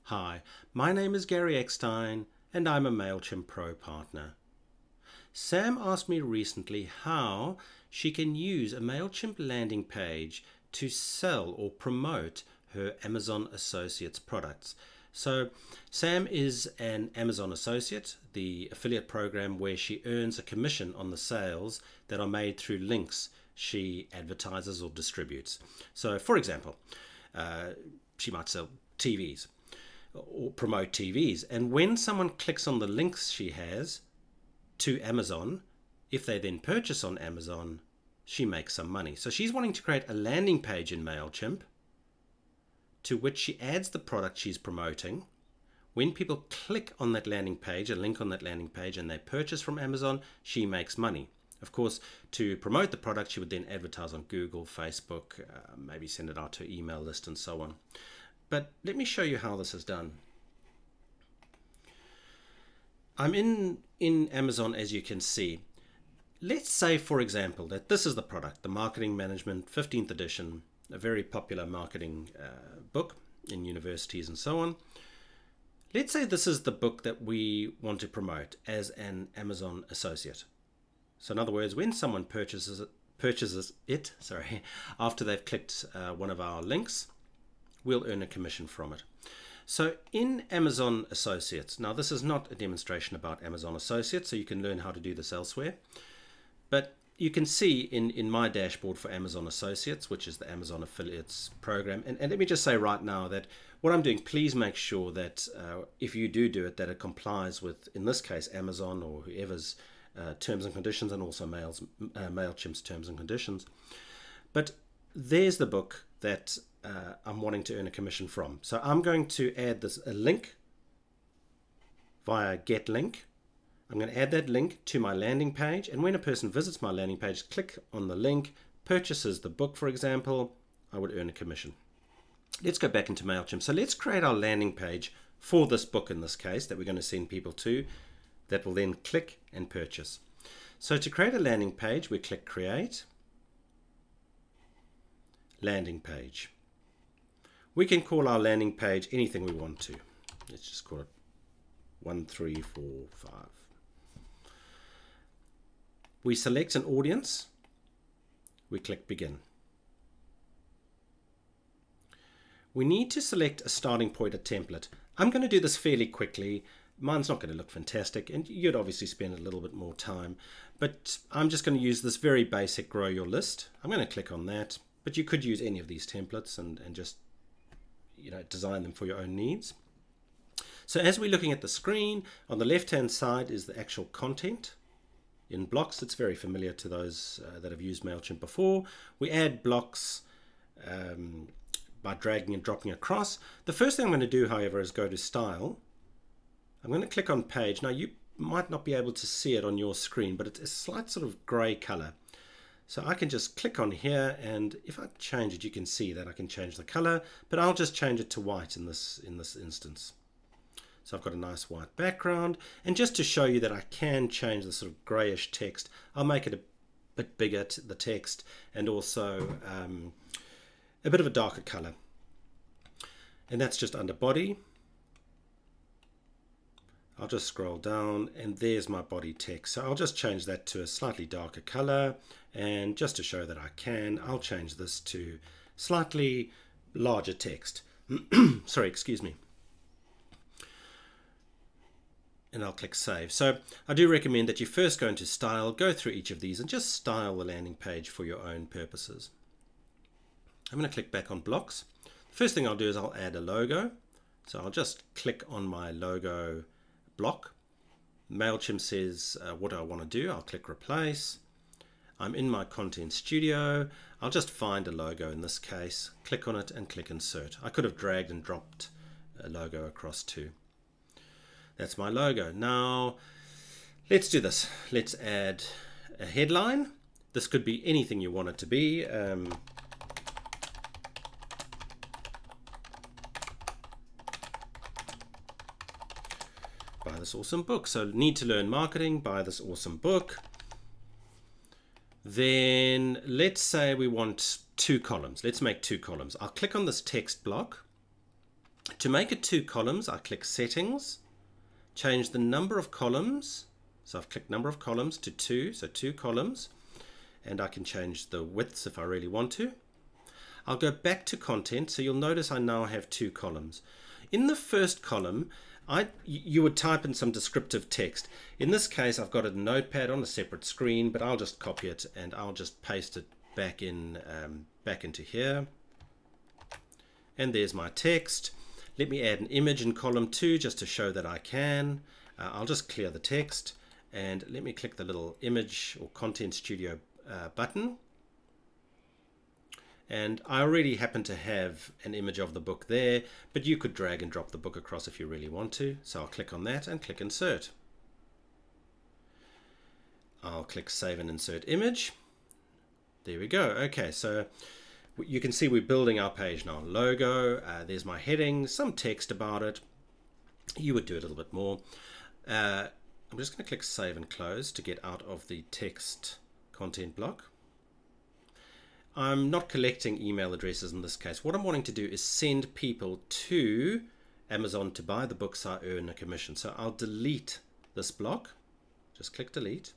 Hi, my name is Gary Eckstein and I'm a Mailchimp Pro partner. Sam asked me recently how she can use a Mailchimp landing page to sell or promote her Amazon Associates products. So Sam is an Amazon Associate, the affiliate program where she earns a commission on the sales that are made through links she advertises or distributes. So for example, she might sell TVs or promote TVs, and when someone clicks on the links she has to Amazon, if they then purchase on Amazon, she makes some money. So she's wanting to create a landing page in Mailchimp to which she adds the product she's promoting. When people click on that landing page, a link on that landing page, and they purchase from Amazon, she makes money. Of course, to promote the product, she would then advertise on Google, Facebook, maybe send it out to her email list and so on. But let me show you how this is done. I'm in Amazon, as you can see. Let's say, for example, that this is the product, the Marketing Management 15th edition, a very popular marketing book in universities and so on. Let's say this is the book that we want to promote as an Amazon associate. So in other words, when someone purchases it, after they've clicked one of our links, we'll earn a commission from it. So in Amazon Associates, now this is not a demonstration about Amazon Associates, so you can learn how to do this elsewhere. But you can see in my dashboard for Amazon Associates, which is the Amazon Affiliates program, and let me just say right now that what I'm doing, please make sure that if you do it, that it complies with, in this case, Amazon or whoever's terms and conditions, and also Mailchimp's terms and conditions. But there's the book that I'm wanting to earn a commission from. So I'm going to add a link via get link. I'm going to add that link to my landing page, and when a person visits my landing page, click on the link, purchases the book, for example, I would earn a commission. Let's go back into Mailchimp. So let's create our landing page for this book in this case that we're going to send people to, that will then click and purchase. So to create a landing page, we click Create, Landing Page. We can call our landing page anything we want to. Let's just call it 1, 3, 4, 5. We select an audience. We click Begin. We need to select a starting point, a template. I'm going to do this fairly quickly. Mine's not going to look fantastic, and you'd obviously spend a little bit more time. But I'm just going to use this very basic Grow Your List. I'm going to click on that, but you could use any of these templates and just design them for your own needs. So as we're looking at the screen, on the left-hand side is the actual content in blocks. It's very familiar to those that have used Mailchimp before. We add blocks by dragging and dropping across. The first thing I'm going to do, however, is go to Style. I'm going to click on Page. Now you might not be able to see it on your screen, but it's a slight sort of grey color. So I can just click on here, and if I change it, you can see that I can change the color, but I'll just change it to white in this instance. So I've got a nice white background, and just to show you that I can change the sort of grayish text, I'll make it a bit bigger, the text, and also a bit of a darker color. And that's just under body. I'll just scroll down, and there's my body text. So I'll just change that to a slightly darker color, and just to show that I can, I'll change this to slightly larger text. Sorry, excuse me. And I'll click Save. So I do recommend that you first go into Style, go through each of these, and just style the landing page for your own purposes. I'm going to click back on blocks. The first thing I'll do is I'll add a logo. So I'll just click on my logo block. Mailchimp says, what do I want to do? I'll click Replace. I'm in my Content Studio. I'll just find a logo in this case, click on it, and click Insert. I could have dragged and dropped a logo across too. That's my logo. Now, let's do this. Let's add a headline. This could be anything you want it to be. Buy this awesome book. So need to learn marketing, buy this awesome book. Then let's say we want 2 columns. Let's make 2 columns. I'll click on this text block. To make it 2 columns, I click Settings, change the number of columns. So I've clicked number of columns to 2, so 2 columns, and I can change the widths if I really want to. I'll go back to content, so you'll notice I now have 2 columns. In the first column, you would type in some descriptive text. In this case, I've got a notepad on a separate screen, but I'll just copy it and I'll just paste it back into here. And there's my text. Let me add an image in column 2 just to show that I can. I'll just clear the text and let me click the little image or content studio button. And I already happen to have an image of the book there, but you could drag and drop the book across if you really want to. So I'll click on that and click Insert. I'll click Save and Insert Image. There we go. Okay, so you can see we're building our page now. Logo, there's my heading, some text about it. You would do a little bit more. I'm just going to click Save and Close to get out of the text content block. I'm not collecting email addresses in this case. What I'm wanting to do is send people to Amazon to buy the books I earn a commission. So I'll delete this block. Just click Delete.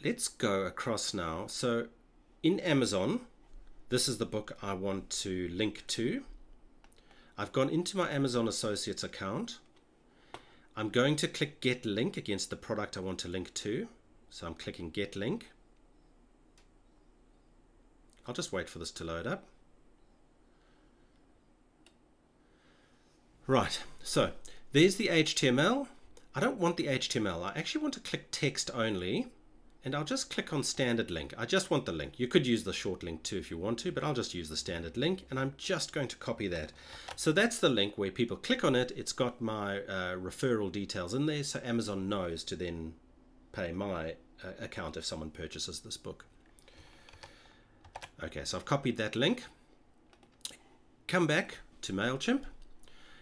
Let's go across now. So in Amazon, this is the book I want to link to. I've gone into my Amazon Associates account. I'm going to click Get Link against the product I want to link to. So I'm clicking Get Link. I'll just wait for this to load up. Right, so there's the HTML. I don't want the HTML. I actually want to click text only, and I'll just click on standard link. I just want the link. You could use the short link too if you want to, but I'll just use the standard link, and I'm just going to copy that. So that's the link where people click on it. It's got my referral details in there, so Amazon knows to then pay my account if someone purchases this book. Okay, so I've copied that link. Come back to Mailchimp.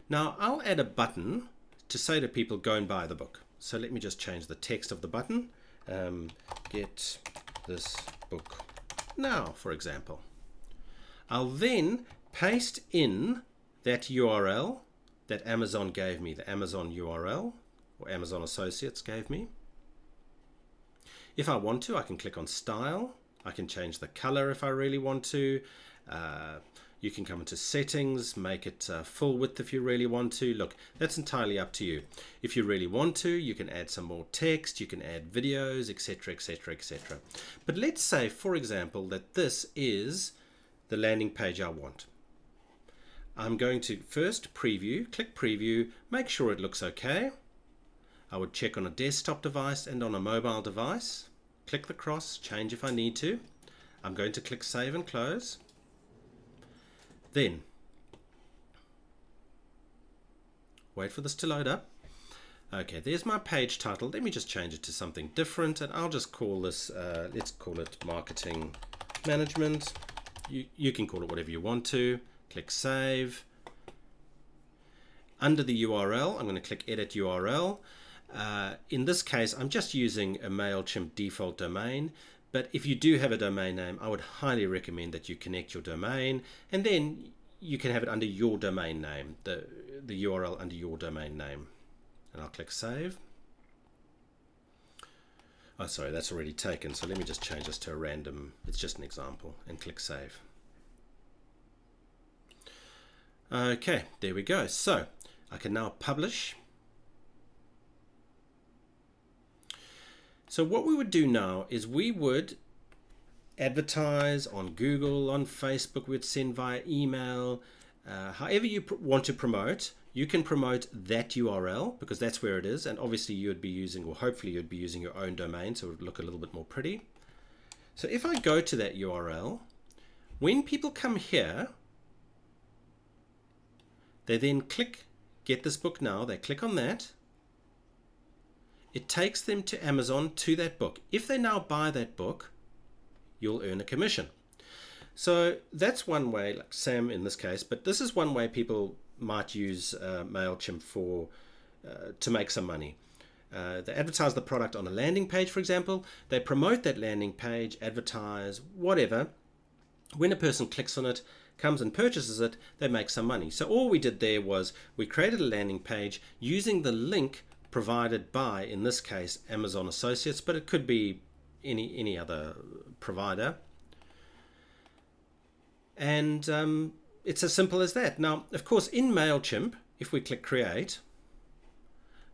Now I'll add a button to say to people, go and buy the book. So let me just change the text of the button. Get this book now, for example. I'll then paste in that URL that Amazon gave me, the Amazon URL, or Amazon Associates gave me. If I want to, I can click on Style. I can change the color if I really want to. You can come into Settings, make it full width if you really want to. Look, that's entirely up to you. If you really want to, you can add some more text, you can add videos, etc., etc., etc. But let's say, for example, that this is the landing page I want. I'm going to first preview, click Preview, make sure it looks okay. I would check on a desktop device and on a mobile device. Click the cross, change if I need to. I'm going to click Save and Close. Then, wait for this to load up. Okay, there's my page title. Let me just change it to something different, and I'll just call this, let's call it Marketing Management. You can call it whatever you want to. Click Save. Under the URL, I'm going to click Edit URL. In this case, I'm just using a Mailchimp default domain, but if you do have a domain name, I would highly recommend that you connect your domain, and then you can have it under your domain name, the URL under your domain name. And I'll click Save. Oh, sorry, that's already taken, so let me just change this to a random, it's just an example, and click Save. Okay, there we go. So I can now publish. So what we would do now is we would advertise on Google, on Facebook, we'd send via email, however you want to promote. You can promote that URL because that's where it is, and obviously you would be using, or hopefully you'd be using your own domain, so it would look a little bit more pretty. So if I go to that URL, when people come here, they then click Get This Book Now, they click on that. It takes them to Amazon to that book. If they now buy that book, you'll earn a commission. So that's one way, like Sam in this case, but this is one way people might use Mailchimp for to make some money. They advertise the product on a landing page, for example. They promote that landing page, advertise, whatever, when a person clicks on it, comes and purchases it, they make some money. So all we did there was we created a landing page using the link provided by, in this case, Amazon Associates, but it could be any other provider. And it's as simple as that. Now, of course, in Mailchimp, if we click create,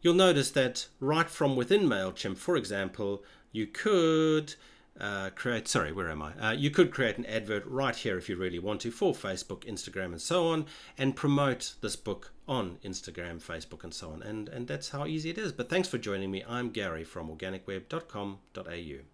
you'll notice that right from within Mailchimp, for example, you could you could create an advert right here if you really want to for Facebook, Instagram, and so on, and promote this book on Instagram, Facebook, and so on. And that's how easy it is. But thanks for joining me. I'm Gary from organicweb.com.au.